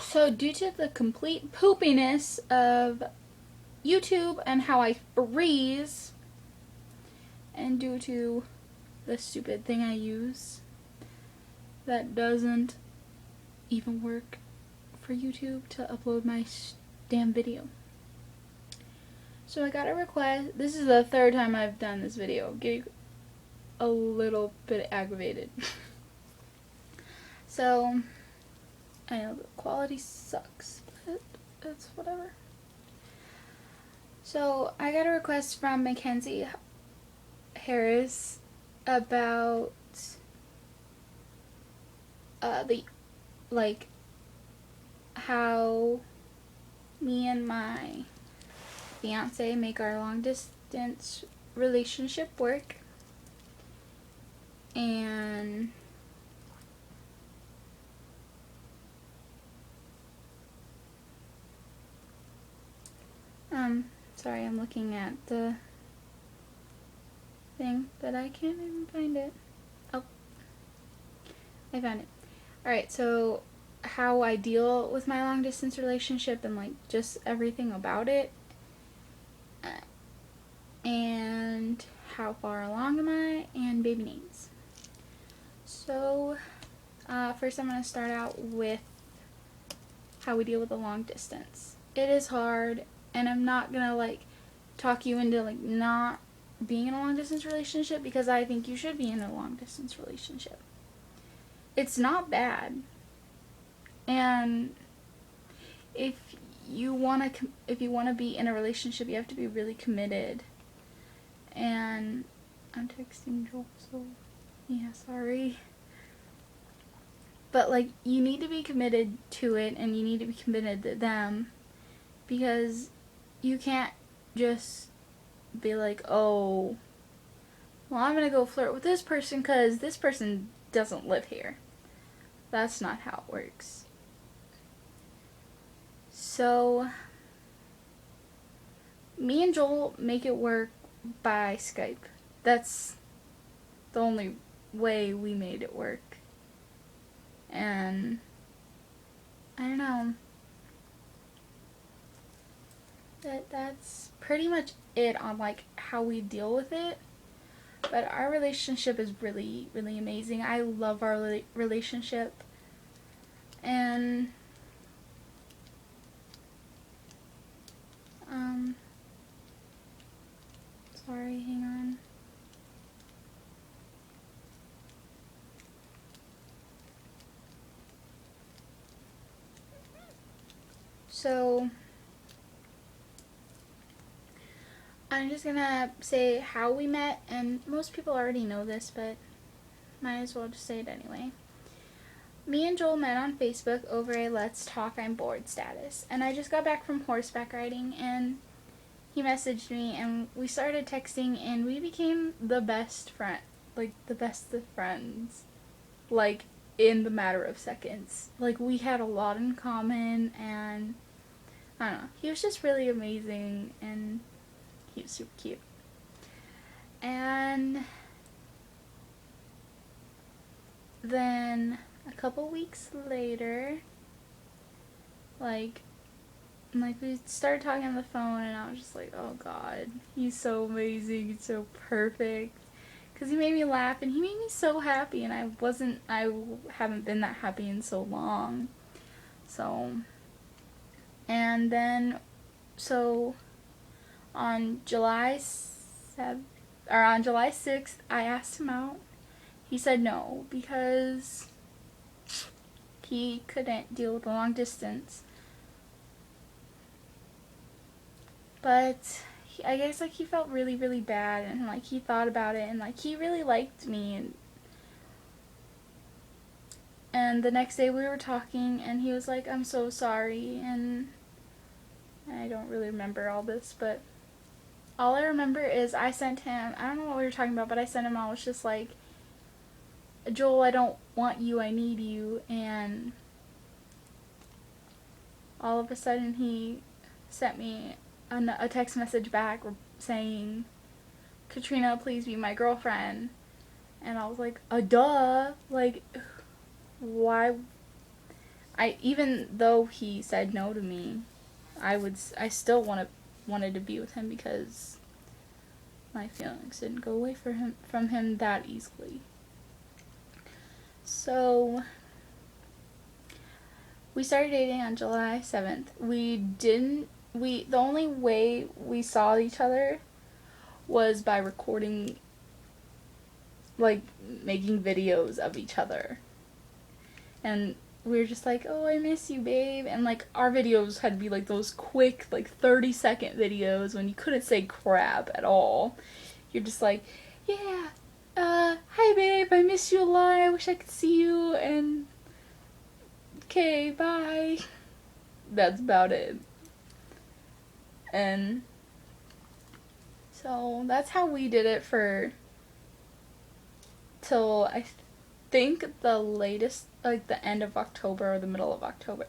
So due to the complete poopiness of YouTube and how I freeze, and due to the stupid thing I use that doesn't even work for YouTube to upload my damn video. So I got a request. This is the third time I've done this video. Getting a little bit aggravated. So I know the quality sucks, but it's whatever. So I got a request from Mackenzie Harris about how me and my fiance make our long distance relationship work, and sorry, I'm looking at the thing, but I can't even find it. Oh, I found it. Alright, so how I deal with my long distance relationship and like just everything about it, and how far along am I, and baby names. So first I'm going to start out with how we deal with the long distance. It is hard, and I'm not going to like talk you into like not being in a long distance relationship, because I think you should be in a long distance relationship. It's not bad. And if you want to be in a relationship, you have to be really committed. And I'm texting Joel, so yeah, sorry. But like, you need to be committed to it, and you need to be committed to them, because you can't just be like, oh, well, I'm gonna go flirt with this person because this person doesn't live here. That's not how it works. So me and Joel make it work by Skype. That's the only way we made it work. And I don't know. That's pretty much it on like how we deal with it. But our relationship is really, really amazing. I love our relationship. And sorry, hang on. So I'm just gonna say how we met, and most people already know this, but might as well just say it anyway. Me and Joel met on Facebook over a "Let's Talk, I'm Bored" status, and I just got back from horseback riding, and he messaged me, and we started texting, and we became the best friend, like the best of friends, like in the matter of seconds. Like, we had a lot in common, and I don't know, he was just really amazing, and he was super cute. And then a couple weeks later, like we started talking on the phone, and I was just like, oh god, he's so amazing, he's so perfect, because he made me laugh, and he made me so happy, and I haven't been that happy in so long. So, and then, so on July 6th, I asked him out. He said no, because he couldn't deal with the long distance. But I guess like he felt really, really bad, and like he thought about it, and like he really liked me, and the next day we were talking, and he was like, I'm so sorry, and I don't really remember all this, but all I remember is I sent him, I don't know what we were talking about, but I sent him, I was just like, Joel, I don't want you, I need you. And all of a sudden he sent me a text message back saying, Katrina, please be my girlfriend. And I was like, duh, like, why? even though he said no to me, I still wanted to be with him because my feelings didn't go away from him that easily. So we started dating on July 7th. The only way we saw each other was by recording, like, making videos of each other. And we were just like, oh, I miss you, babe. And, like, our videos had to be, like, those quick, like, 30-second videos when you couldn't say crap at all. You're just like, yeah, hi, babe, I miss you a lot. I wish I could see you, and okay, bye. That's about it. And so that's how we did it for till I think the latest, like the end of October or the middle of October.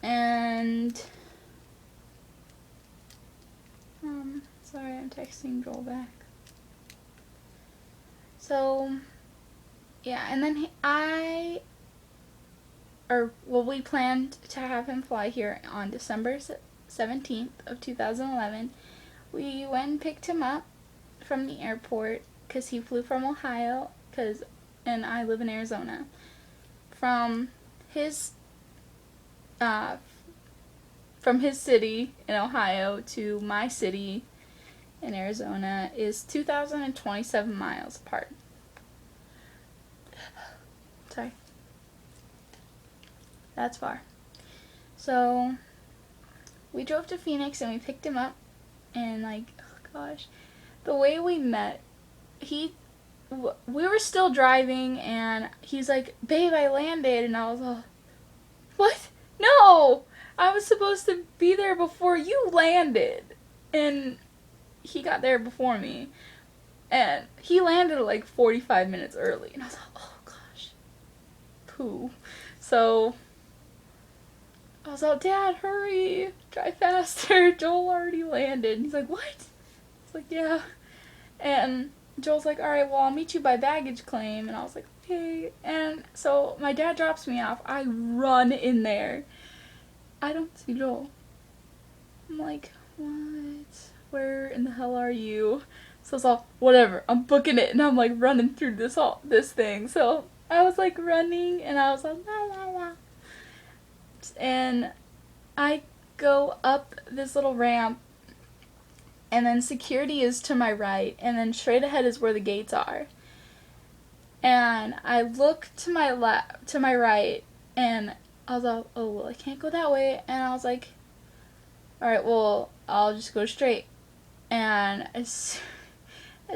And sorry, I'm texting Joel back. So yeah, and then we planned to have him fly here on December 17th of 2011. We went and picked him up from the airport because he flew from Ohio, and I live in Arizona. From his city in Ohio to my city in Arizona is 2,027 miles apart. Sorry. That's far. So we drove to Phoenix and we picked him up, and like, oh gosh, the way we met, we were still driving and he's like, babe, I landed, and I was like, what? No! I was supposed to be there before you landed. And he got there before me. And he landed like 45 minutes early. And I was like, oh gosh. Poo. So I was like, Dad, hurry. Drive faster. Joel already landed. And he's like, what? I was like, yeah. And Joel's like, alright, well, I'll meet you by baggage claim. And I was like, okay. And so my dad drops me off. I run in there. I don't see Joel. I'm like, what? Where in the hell are you? So it's all, whatever, I'm booking it. And I'm like running through this thing. So I was like running and I was like, la la la. And I go up this little ramp, and then security is to my right, and then straight ahead is where the gates are. And I look to my right, and I was like, oh, well, I can't go that way. And I was like, alright, well, I'll just go straight. And as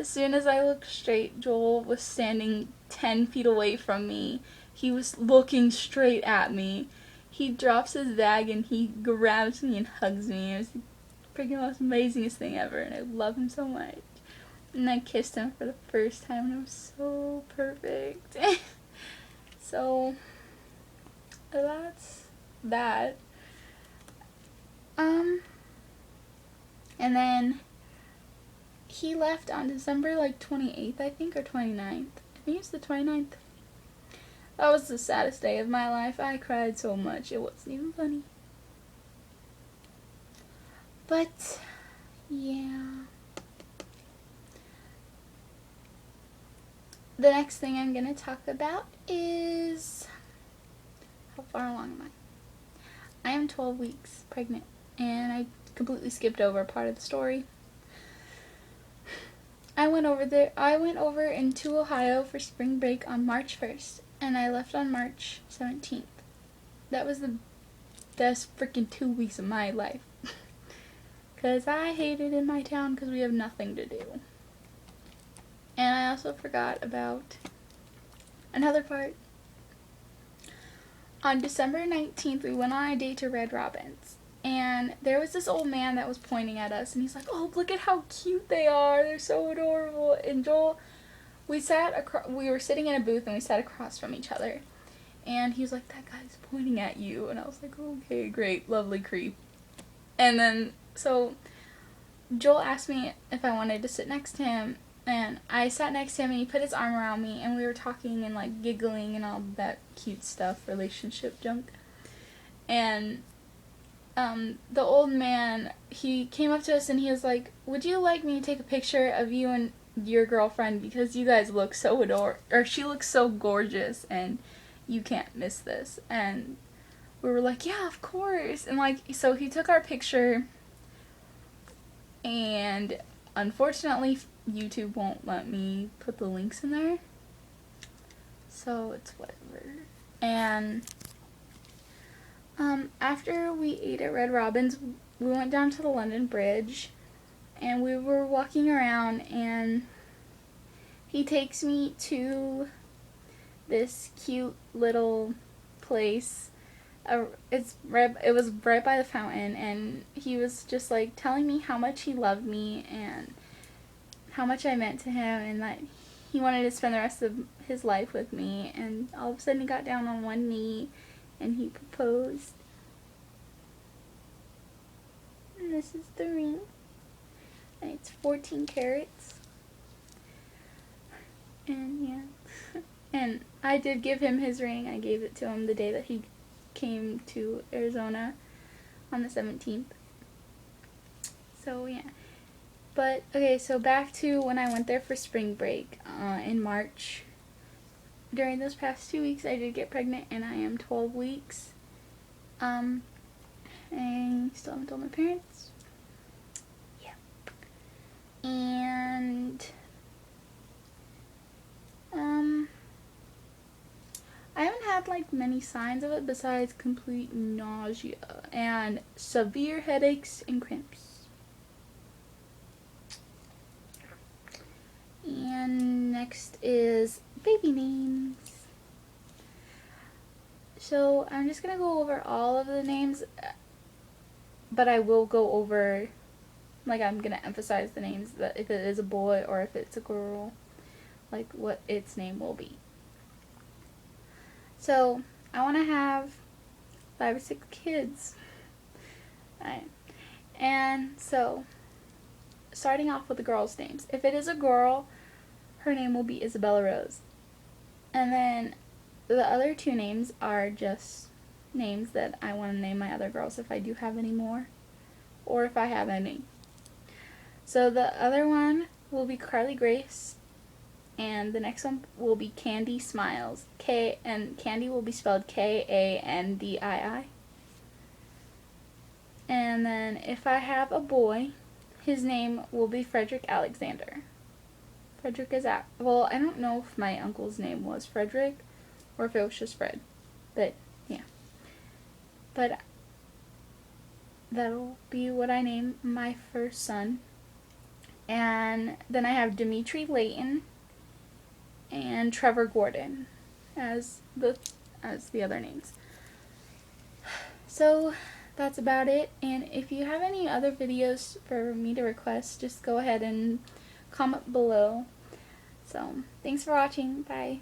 soon as I looked straight, Joel was standing 10 feet away from me. He was looking straight at me. He drops his bag and he grabs me and hugs me. It was the freaking most amazingest thing ever, and I love him so much. And I kissed him for the first time, and it was so perfect. So that's that. And then he left on December like 28th, I think, or 29th. I think it's the 29th. That was the saddest day of my life. I cried so much, it wasn't even funny. But yeah. The next thing I'm going to talk about is, how far along am I? I am 12 weeks pregnant, and I completely skipped over a part of the story. I went over into Ohio for spring break on March 1st, and I left on March 17th. That was the best freaking 2 weeks of my life. Because I hated in my town because we have nothing to do. And I also forgot about another part. On December 19th, we went on a date to Red Robin's. And there was this old man that was pointing at us. And he's like, oh, look at how cute they are. They're so adorable. And Joel, we were sitting in a booth and we sat across from each other. And he was like, that guy's pointing at you. And I was like, okay, great, lovely creep. And then, so Joel asked me if I wanted to sit next to him. And I sat next to him and he put his arm around me and we were talking and like giggling and all that cute stuff, relationship junk. And the old man, he came up to us and he was like, "Would you like me to take a picture of you and your girlfriend because you guys look so she looks so gorgeous and you can't miss this." And we were like, "Yeah, of course." And like, so he took our picture, and unfortunately YouTube won't let me put the links in there, so it's whatever. And after we ate at Red Robin's, we went down to the London Bridge and we were walking around, and he takes me to this cute little place. It was right by the fountain, and he was just like telling me how much he loved me and how much I meant to him, and that he wanted to spend the rest of his life with me. And all of a sudden he got down on one knee and he proposed. And this is the ring, and it's 14 carats. And yeah. And I did give him his ring. I gave it to him the day that he came to Arizona on the 17th. So yeah. But okay, so back to when I went there for spring break in March. During those past 2 weeks I did get pregnant, and I am 12 weeks. I still haven't told my parents. Yeah. And I haven't had like many signs of it besides complete nausea and severe headaches and cramps. And next is baby names. So I'm just gonna go over all of the names, but I will go over, like, I'm gonna emphasize the names, that if it is a boy or if it's a girl, like what its name will be. So I want to have 5 or 6 kids. Alright. And so, starting off with the girls' names. If it is a girl, her name will be Isabella Rose. And then the other 2 names are just names that I want to name my other girls if I do have any more, or if I have any. So the other one will be Carly Grace, and the next one will be Candy Smiles. And Candy will be spelled Kandii. And then if I have a boy, his name will be Frederick Alexander. Frederick is well, I don't know if my uncle's name was Frederick or if it was just Fred. But yeah. But that'll be what I name my first son. And then I have Dimitri Layton and Trevor Gordon as the other names. So that's about it. And if you have any other videos for me to request, just go ahead and comment below. So thanks for watching. Bye.